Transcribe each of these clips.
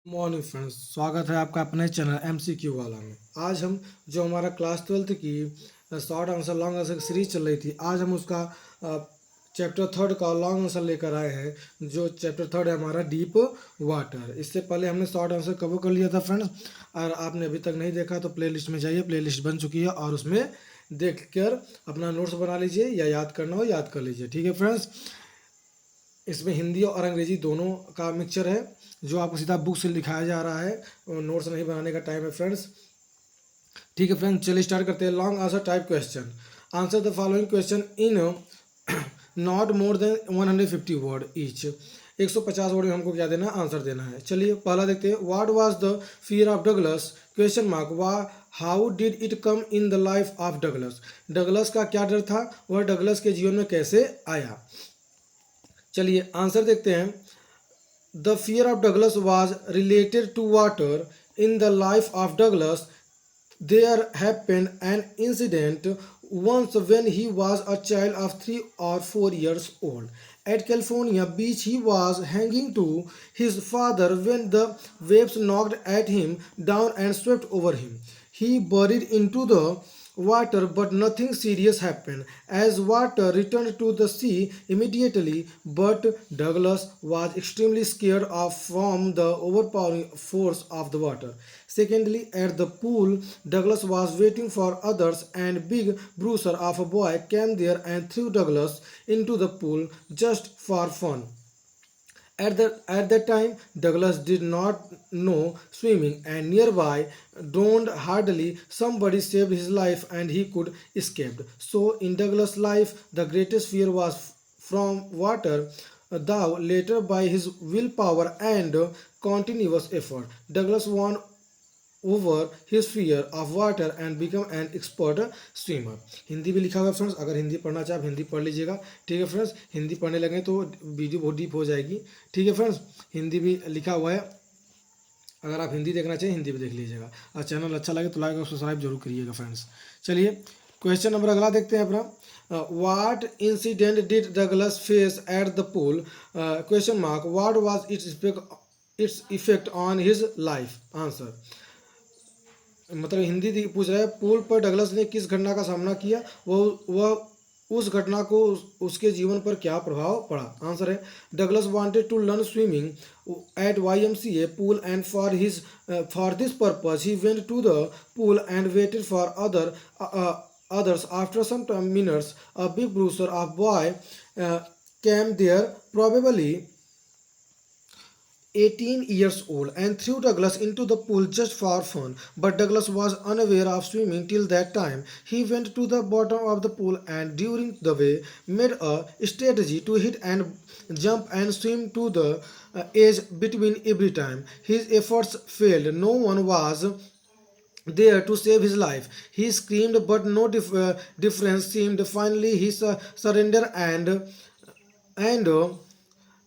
Morning friends, स्वागत है आपका अपने चैनल MCQ वाला में। आज हम जो हमारा क्लास 12th की शॉर्ट आंसर लॉन्ग आंसर की सीरीज चल रही थी, आज हम उसका चैप्टर थर्ड का लॉन्ग आंसर लेकर आए हैं। जो चैप्टर थर्ड है हमारा डीप वाटर। इससे पहले हमने शॉर्ट आंसर कवर कर लिया था फ्रेंड्स। अगर आपने अभी तक नहीं देखा तो प्लेलिस्ट में जाइए, प्लेलिस्ट बन चुकी है और उसमें देख कर अपना नोट्स बना लीजिए या याद करना हो याद कर लीजिए। ठीक है फ्रेंड्स, इसमें हिंदी और अंग्रेजी दोनों का मिक्सचर है जो आपको सीधा बुक से लिखाया जा रहा है। नोट्स नहीं बनाने का टाइम है फ्रेंड्स। ठीक है फ्रेंड्स, चलिए स्टार्ट करते हैं। Long answer type question. Answer the following question in not more than 150 word each. 150 word में हमको क्या देना है, आंसर देना है। चलिए पहला देखते हैं। What was the fear of Douglas question mark वा how did it come in the life of Douglas. Douglas का क्या डर था, वह डगलस के जीवन में कैसे आया। चलिए आंसर देखते हैं। The fear of Douglas was related to water. In the life of Douglas, there happened an incident once when he was a child of 3 or 4 years old. At California beach, he was hanging to his father when the waves knocked at him down and swept over him. He buried into the water, but nothing serious happened as water returned to the sea immediately. But Douglas was extremely scared of from the overpowering force of the water. Secondly, at the pool, Douglas was waiting for others, and big bruiser of a boy came there and threw Douglas into the pool just for fun. At that time, Douglas did not know swimming, and nearby drowned hardly. Somebody saved his life, and he could escape. So, in Douglas' life, the greatest fear was from water. Thou later, by his willpower and continuous effort, Douglas won over his fear of water and become an expert swimmer. Hindi भी लिखा हुआ है friends, अगर हिंदी पढ़ना चाहे आप हिंदी पढ़ लीजिएगा। ठीक है फ्रेंड्स, हिंदी पढ़ने लगे तो वीडियो बहुत डीप हो जाएगी। ठीक है फ्रेंड्स, हिंदी भी लिखा हुआ है, अगर आप हिंदी देखना चाहिए हिंदी भी देख लीजिएगा। और चैनल अच्छा लगे तो लाइक और सब्सक्राइब जरूर करिएगा फ्रेंड्स। चलिए क्वेश्चन नंबर अगला देखते हैं अपना। What incident did Douglas face at the pool question mark what was its effect on his life. Answer मतलब हिंदी पूछ रहा है, पूल पर डगलस ने किस घटना का सामना किया, वह उस घटना को उसके जीवन पर क्या प्रभाव पड़ा। आंसर है Douglas wanted to learn swimming at YMCA pool and for this purpose he went to the pool and waited for others. After some minutes a big bruiser of boy came there, probably 18 years old, and threw Douglas into the pool just for fun. But Douglas was unaware of swimming till that time. He went to the bottom of the pool and during the way made a strategy to hit and jump and swim to the edge between every time. His efforts failed. No one was there to save his life. He screamed, but no difference seemed. Finally, he surrendered and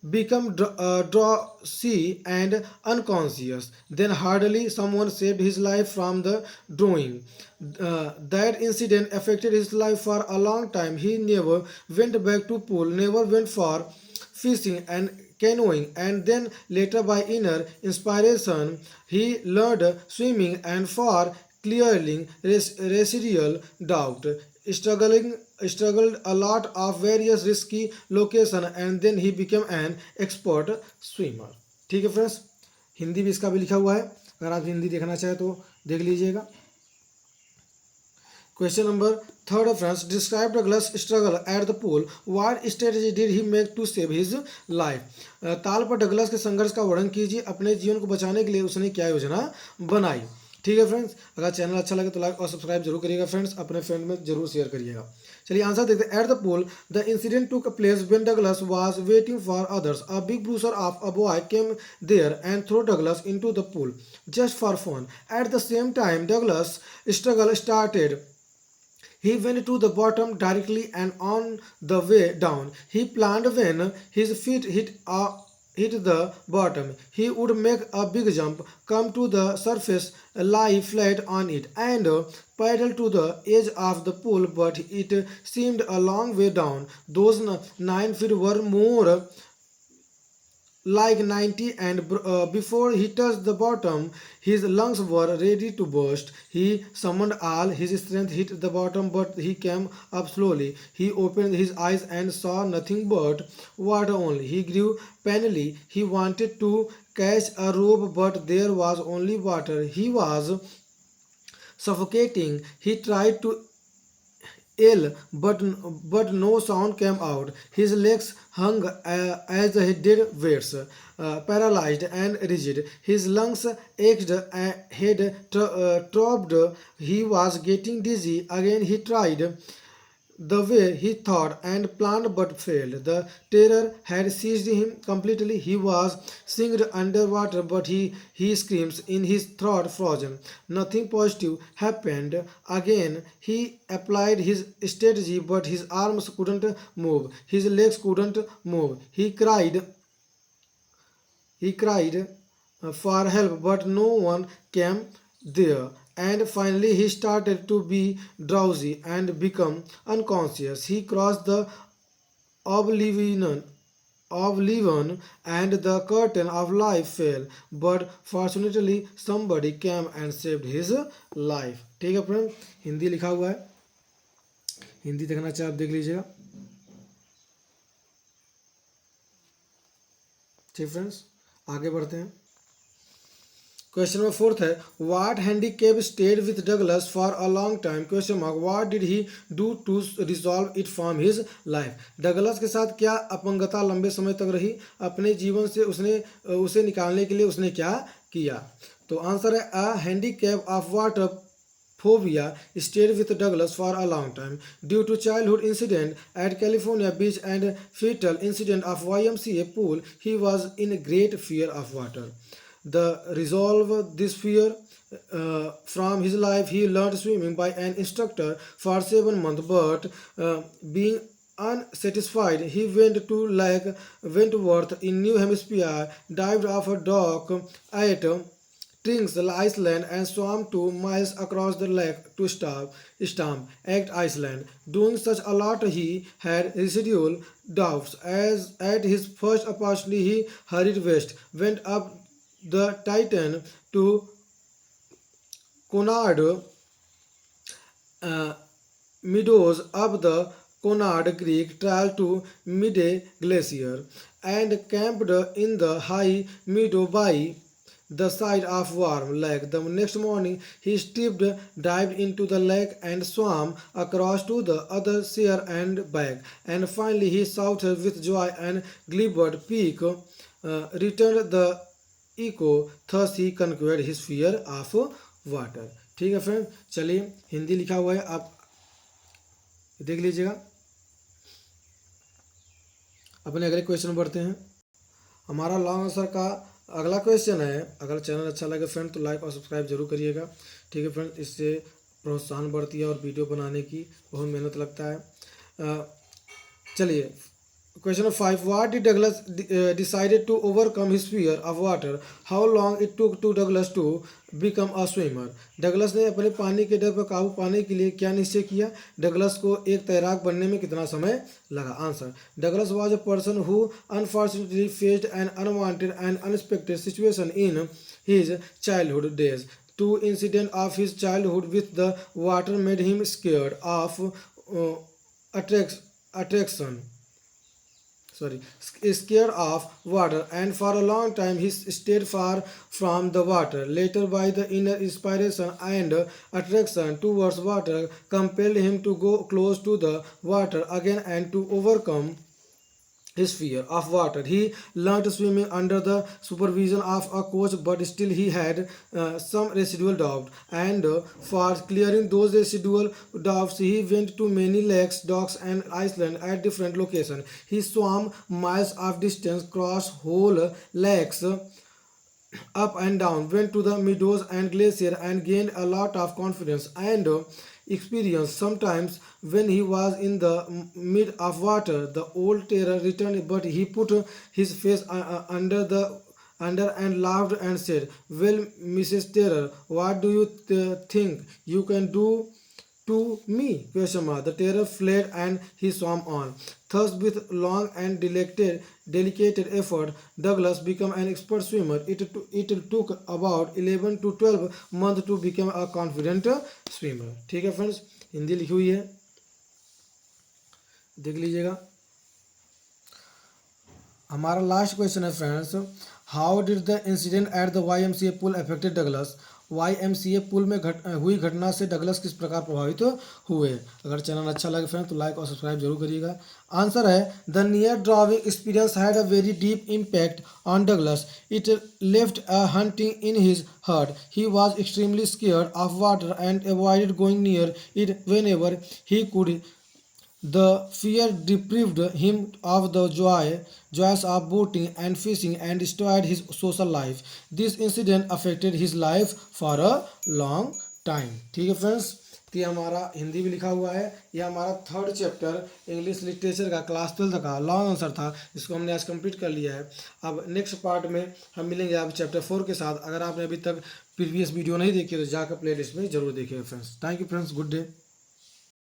become drowsy and unconscious. Then hardly someone saved his life from the drowning. That incident affected his life for a long time. He never went back to pool, never went for fishing and canoeing, and then later by inner inspiration he learned swimming and for clearing residual doubt struggling struggled a lot of various risky location and then he became an expert swimmer. ठीक है friends, Hindi भी इसका भी लिखा हुआ है, अगर आप हिंदी देखना चाहें तो देख लीजिएगा। Question number third friends, describe Douglas struggle at the pool, what strategy did he make to save his life. ताल पर डगलस के संघर्ष का वर्णन कीजिए, अपने जीवन को बचाने के लिए उसने क्या योजना बनाई। ठीक है फ्रेंड्स, अगर चैनल अच्छा लगे तो लाइक और सब्सक्राइब जरूर करिएगा फ्रेंड्स, अपने फ्रेंड में जरूर शेयर करिएगा। चलिए आंसर देखते हैं। At the pool the incident took place when Douglas was waiting for others. A big bruiser of a boy came there and throw Douglas into the pool just for fun. At the same time Douglas struggle started. He went to the bottom directly, and on the way down, he planned when his feet hit the bottom, he would make a big jump, come to the surface, lie flat on it, and paddle to the edge of the pool. But it seemed a long way down. Those 9 feet were more like 90, and before he touched the bottom, his lungs were ready to burst. He summoned all his strength, hit the bottom, but he came up slowly. He opened his eyes and saw nothing but water only. He grew panicky. He wanted to catch a rope, but there was only water. He was suffocating. He tried to ill, but no sound came out. His legs hung as dead weights, paralyzed and rigid. His lungs ached, head throbbed. He was getting dizzy. Again he tried the way he thought and planned but failed. The terror had seized him completely. He was singed underwater, but his screams in his throat frozen. Nothing positive happened. Again, he applied his strategy, but his arms couldn't move. His legs couldn't move. He cried for help, but no one came there. And finally, he started to be drowsy and become unconscious. He crossed the oblivion, oblivion, and the curtain of life fell. But fortunately, somebody came and saved his life. ठीक है friend, Hindi लिखा हुआ है, हिंदी देखना चाहे आप देख लीजिएगा. ठीक फ्रेंड्स, आगे बढ़ते हैं. क्वेश्चन नंबर 4 है, what handicap stayed with Douglas for a long time, question mark, what did he do to resolve it from his life. Douglas के साथ क्या अपंगता लंबे समय तक रही, अपने जीवन से उसे निकालने के लिए उसने क्या किया. तो आंसर है a handicap of water phobia stayed with Douglas for a long time. Due to childhood incident at California beach and fatal incident of YMCA pool, he was in great fear of water. The resolve this fear from his life, he learned swimming by an instructor for 7 months, but being unsatisfied, he went to Lake Wentworth in New Hampshire, dived off a dock at Trinks Island, and swam 2 miles across the lake to Stamp Act Island. Doing such a lot, he had residual doubts. As at his first opportunity, he hurried west, went up the Titan to Conard Meadows, up the Conard Creek Trail to Midday Glacier, and camped in the high meadow by the side of Warm Lake. The next morning, he stripped, dived into the lake, and swam across to the other shore and back. And finally, he shouted with joy and Gilbert Peak returned the echo. Thus, he conquered his fear of water. ठीक है friend, चलिए हिंदी लिखा हुआ है, आप देख लीजिएगा. अपने अगले क्वेश्चन बढ़ते हैं. हमारा लॉन्ग आंसर का अगला क्वेश्चन है. अगर चैनल अच्छा लगे फ्रेंड तो लाइक और सब्सक्राइब जरूर करिएगा. ठीक है फ्रेंड, इससे प्रोत्साहन बढ़ती है और वीडियो बनाने की बहुत मेहनत लगता है. चलिए question number 5, what did Douglas decided to overcome his fear of water, how long it took to Douglas to become a swimmer. Douglas ने अपने पानी के डर पर काबू पाने के लिए क्या निश्चय किया. डगलस को एक तैराक बनने में कितना समय लगा. Answer, Douglas was a person who unfortunately faced an unwanted and unexpected situation in his childhood days. 2 incidents of his childhood with the water made him scared of attraction. Scared of water, and for a long time he stayed far from the water. Later, by the inner inspiration and attraction towards water, compelled him to go close to the water again and to overcome his fear of water. He learned swimming under the supervision of a coach, but still he had some residual doubt. And for clearing those residual doubts, he went to many lakes, docks, and islands at different locations. He swam miles of distance, crossed whole lakes, up and down, went to the meadows and glacier, and gained a lot of confidence and experience. Sometimes when he was in the mid of water, the old terror returned, but he put his face under and laughed and said, well, Mrs. Terror, what do you think you can do to me? Question mark. The terror fled and he swam on. Thus, with long and delicate effort, Douglas became an expert swimmer. It took about 11 to 12 months to become a confident swimmer. ठीक है friends, Hindi लिखी हुई है, देख लीजिएगा। हमारा last question है friends, how did the incident at the YMCA pool affected Douglas? YMCA pool में हुई घटना से डगलस किस प्रकार प्रभावित हुए? अगर चैनल अच्छा लगे फ्रेंड्स तो लाइक और सब्सक्राइब जरूर करिएगा। आंसर है the near driving experience had a very deep impact on Douglas. It left a hunting in his heart. He was extremely scared of water and avoided going near it when ever he could. The fear deprived him of the joys of boating and fishing and destroyed his social life. This incident affected his life for a long time. ठीक है friends, तो ये हमारा हिंदी भी लिखा हुआ है। ये हमारा थर्ड चैप्टर इंग्लिश लिटरेचर का क्लास 12 का लॉन्ग आंसर था, इसको हमने आज कंप्लीट कर लिया है। अब नेक्स्ट पार्ट में हम मिलेंगे आप चैप्टर 4 के साथ। अगर आपने अभी तक प्रीवियस वीडियो नहीं देखी तो जाकर प्लेलिस्ट में जरूर देखिएगा friends. Thank you friends, good day.